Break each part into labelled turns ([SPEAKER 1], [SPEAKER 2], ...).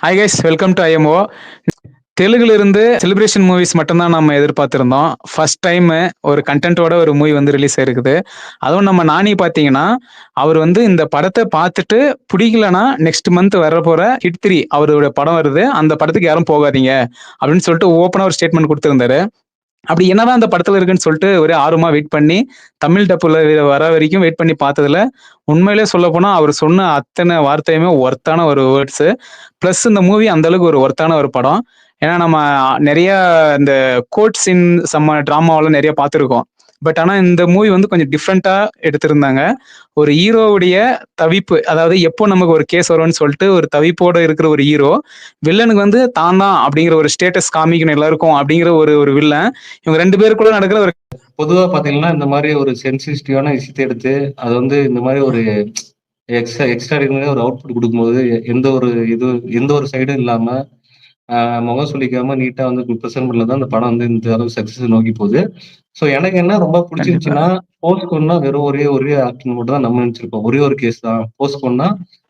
[SPEAKER 1] Hi guys, welcome to IMO. தெலுங்குல இருந்து celebration movies மட்டும்தான் நம்ம எதிர்பார்த்திருந்தோம். ஃபர்ஸ்ட் டைம் ஒரு கண்டென்ட்டோட ஒரு மூவி வந்து ரிலீஸ் ஆயிருக்குது. அதுவும் நம்ம நானி பார்த்தீங்கன்னா, அவர் வந்து இந்த படத்தை பார்த்துட்டு பிடிக்கலனா நெக்ஸ்ட் மந்த் வரப்போற ஹிட் 3 அவரோட படம் வருது. அந்த படத்துக்கு யாரும் போகாதீங்க அப்படின்னு சொல்லிட்டு ஓப்பனா ஒரு ஸ்டேட்மெண்ட் கொடுத்திருந்தாரு. அப்படி என்னதான் அந்த படத்துல இருக்குன்னு சொல்லிட்டு ஒரே ஆர்வமா வெயிட் பண்ணி தமிழ் டப்புல வர வரைக்கும் வெயிட் பண்ணி பார்த்ததுல உண்மையிலே சொல்ல போனா அவர் சொன்ன அத்தனை வார்த்தையுமே ஒர்த்தான ஒரு வேர்ட்ஸ். பிளஸ் இந்த மூவி அந்த அளவுக்கு ஒரு ஒர்த்தான ஒரு படம். ஏன்னா நம்ம நிறைய இந்த கோட் சீன் செம்ம டிராமாவெல்லாம் நிறைய பார்த்துருக்கோம். பட் ஆனா இந்த மூவி வந்து கொஞ்சம் டிஃப்ரெண்டா எடுத்திருந்தாங்க. ஒரு ஹீரோவுடைய தவிப்பு, அதாவது எப்போ நமக்கு ஒரு கேஸ் வரும்னு சொல்லிட்டு ஒரு தவிப்போட இருக்கிற ஒரு ஹீரோ, வில்லனுக்கு வந்து தான் தான் அப்படிங்கிற ஒரு ஸ்டேட்டஸ் காமிக்கணும் எல்லாருக்கும் அப்படிங்கிற ஒரு ஒரு வில்லன். இவங்க 2 பேருக்குள்ள நடக்கிற ஒரு
[SPEAKER 2] பொதுவா பாத்தீங்கன்னா இந்த மாதிரி ஒரு சென்சிட்டிவான விஷயத்தை எடுத்து அது வந்து இந்த மாதிரி ஒரு எக்ஸ்ட்ரா ஒரு அவுட்புட் கொடுக்கும்போது எந்த ஒரு சைடும் இல்லாம முகம் சொல்லிக்காம நீட்டா வந்து ப்ரெசென்ட் பண்ணல தான் அந்த படம் வந்து இந்த அளவு சக்சஸ் நோக்கி போகுது. ஸோ எனக்கு என்ன ரொம்ப
[SPEAKER 1] கண்டிப்பா
[SPEAKER 2] பிடிச்சிருச்சுன்னா, போஸ்ட்கோன்னா வெறும் ஒரே ஆக்டிங் மட்டும் தான் நம்ம நினைச்சிருப்போம். ஒரே ஒரு கேஸ் தான் போஸ்ட்கோன்னா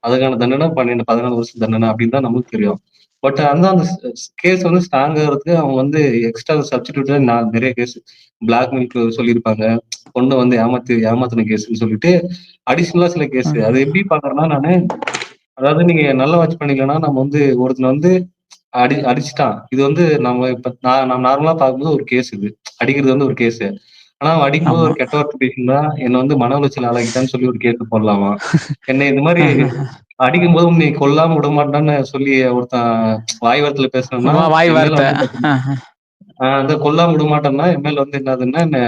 [SPEAKER 2] அதுக்கான தண்டனை 14 வருஷம் தண்டனை அப்படின்னு தான் நமக்கு தெரியும். பட் அந்த கேஸ் வந்து ஸ்ட்ராங் ஆகிறதுக்கு அவங்க வந்து எக்ஸ்ட்ரா சப்ஸ்டிடியூட் நான் நிறைய கேஸ் பிளாக்மெயிலுக்கு சொல்லியிருப்பாங்க. பொண்ணை வந்து ஏமாத்தின கேஸ்ன்னு சொல்லிட்டு அடிஷனலா சில கேஸ். அது எப்படி பாக்குறேன்னா நானு, அதாவது நீங்க நல்லா வாட்ச் பண்ணிக்கலன்னா நம்ம வந்து ஒருத்தனை வந்து அடிச்சுட்டான். இது வந்து நம்ம இப்ப நான் நார்மலா பார்க்கும்போது ஒரு கேஸ் இது. அடிக்கிறது வந்து ஒரு கேஸ். ஆனா அவன் அடிக்கும்போது
[SPEAKER 1] ஆமா.
[SPEAKER 2] ஒரு கெட்ட வார்த்தை பேசியிருந்தா, என்ன வந்து மன உளைச்சல் ஆளாக்கிட்டான்னு சொல்லி ஒரு கேஸ் போடலாமா? என்னை இந்த மாரி அடிக்கும்போது நீ கொல்லாம விடமாட்டான்னு சொல்லி ஒருத்தன் வாய் வார்த்தையில பேசுனான்னா,
[SPEAKER 1] வாய்
[SPEAKER 2] என் மேல
[SPEAKER 1] வார்த்தை.
[SPEAKER 2] வந்து அந்த கொல்லாம விடமாட்டேன்னா, என் மேல வந்து என்னதுன்னா, என்ன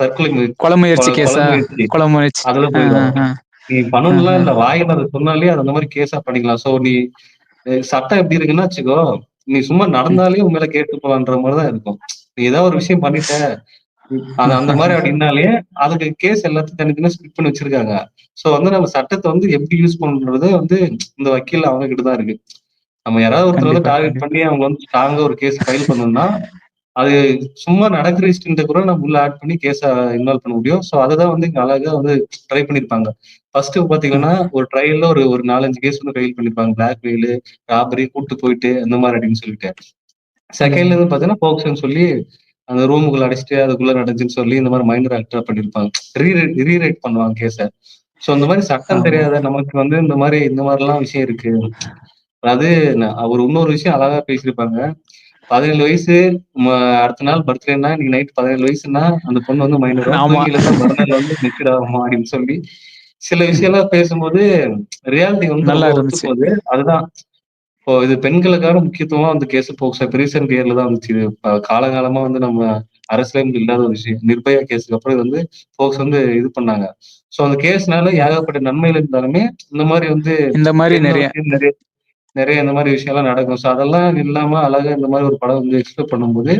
[SPEAKER 2] தற்கொலை
[SPEAKER 1] கொலை முயற்சி
[SPEAKER 2] கொலை
[SPEAKER 1] கேஸா?
[SPEAKER 2] முயற்சி.
[SPEAKER 1] கொலை முயற்சி.
[SPEAKER 2] அதுல போயிடும். நீ பண்ணணும்லாம் இல்ல. வாயில அத சொன்னாலே அத அந்த மாரி கேஸா பண்ணிக்கலாம். சோ நீ சட்டம் எப்படி இருக்குன்னா வச்சுக்கோ, நீ சும்மா நடந்தாலே உன் மேல கேட்டு போலான்ற மாரி தான் இருக்கும். நீ ஏதாவது ஒரு விஷயம் பண்ணிட்ட, அது அந்த மாரி அப்படின்னாலே, அதுக்கு கேஸ் எல்லாத்தையும் தனித்தனியா ஸ்பிளிட் பண்ணி வச்சிருக்காங்க. சோ வந்து நம்ம சட்டத்த வந்து எப்படி யூஸ் பண்றது வந்து இந்த வக்கீல் அவங்க கிட்ட தான் இருக்கு. நம்ம யாராவது ஒருத்தர் வந்து
[SPEAKER 1] கண்டிப்பா
[SPEAKER 2] டார்கெட்
[SPEAKER 1] கண்டிப்பா
[SPEAKER 2] பண்ணி அவங்க வந்து ஸ்ட்ராங்கா ஒரு கேஸ் ஃபைல் பண்ணணும்னா, அது சும்மா நடக்கிற இன்சிடென்ட்ட கூட நம்ம உள்ள ஆட் பண்ணி கேஸ இன்வால்வ் பண்ண முடியும். சோ அததான் வந்து இங்க அழகா வந்து ட்ரை பண்ணியிருப்பாங்க. ஃபர்ஸ்ட் பாத்தீங்கன்னா, ஒரு ட்ரையல்ல ஒரு 4, 5 கேஸ் வந்து ஃபைல் பண்ணியிருப்பாங்க. பிளாக்மெயிலு, ராபரி, கூட்டு போயிட்டு அந்த மாரி அப்படின்னு சொல்லிட்டு. செகண்ட்ல இருந்து பாத்தீங்கன்னா, போக்சோன்னு சொல்லி அந்த ரூமுக்குள்ள அடைச்சுட்டு அதுக்குள்ள நடந்துச்சுன்னு சொல்லி இந்த மாரி மைனர் ஆக்டரா பண்ணியிருப்பாங்க. ரீரைட் பண்ணுவாங்க கேஸ. சோ இந்த மாரி சட்டம்
[SPEAKER 1] ஆமா.
[SPEAKER 2] தெரியாத நமக்கு வந்து இந்த மாரிலாம் விஷயம் இருக்கு. அதாவது அவரு இன்னொரு விஷயம் அழகா பேசியிருப்பாங்க. 17 வயசு ம அடுத்த நாள் பர்த்டேன்னா, இன்னைக்கு நைட் 17 வயசுன்னா, அந்த பொண்ணு வந்து மைனரா,
[SPEAKER 1] ஆமா.
[SPEAKER 2] தூங்கி எழுந்தா மறுநாள் வந்து மெச்சூர் ஆகுமா அப்படின்னு சொல்லி, சில விஷயம்லாம் பேசும்போது ரியாலிட்டி வந்து
[SPEAKER 1] நல்லா
[SPEAKER 2] ரொம்ப ஒத்து
[SPEAKER 1] இருந்துச்சு.
[SPEAKER 2] போகுது. அதுதான் இப்போ இது பெண்களுக்கான முக்கியத்துவமா வந்து கேஸ் போக்சோ இப்ப ரீசென்ட் இயர்ல தான் வந்துச்சு. இது காலங்காலமா வந்து நம்ம அரசியல இல்லாத ஒரு விஷயம். நிர்பயா கேஸ்க்கு அப்புறம் இது வந்து போக்சோ வந்து இது பண்ணாங்க. சோ அந்த கேஸ்னால ஏகப்பட்ட நன்மைகள் இருந்தாலுமே, இந்த மாரி வந்து
[SPEAKER 1] இந்த மாதிரி
[SPEAKER 2] பெண்ண
[SPEAKER 1] நிறைய
[SPEAKER 2] வச்சு நெறைய இந்த மாரி விஷயம்லாம் நடக்கும். ஸோ அதெல்லாம் இல்லாம அழகா இந்த மாரி ஒரு படம் வந்து எக்ஸ்ப்ளோர் பண்ணும்போது,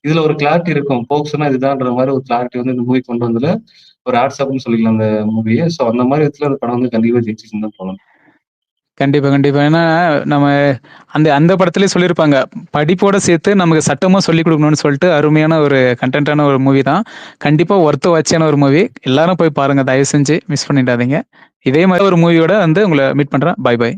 [SPEAKER 2] இதுல ஒரு கிளாரிட்டி இருக்கும். போக்ஸ்ன்னா இதுதான்ற மாரி ஒரு கிளாரிட்டி வந்து இந்த மூவி கொண்டு வந்ததுல, ஒரு ஹேட்ஸ் ஆஃப்ன்னு சொல்லிக்கலாம் அந்த மூவிய. ஸோ அந்த மாரி விதத்துல அந்த படம் வந்து கண்டிப்பா ஜெயிச்சுச்சுன்னு தான் சொல்லணும்.
[SPEAKER 1] கண்டிப்பா கண்டிப்பா. ஏன்னா நம்ம அந்த அந்த படத்திலேயே சொல்லியிருப்பாங்க. படிப்போட சேர்த்து நமக்கு சட்டமும் சொல்லிக் கொடுக்கணும்னு சொல்லிட்டு அருமையான ஒரு கண்டென்ட்டான ஒரு மூவி தான். கண்டிப்பா ஒர்த் வாட்சான ஒரு மூவி. எல்லாரும் போய் பாருங்க. தயவு செஞ்சு மிஸ் பண்ணிடாதீங்க. இதே மாதிரி ஒரு மூவியோட வந்து உங்களை மீட் பண்றேன். Bye by.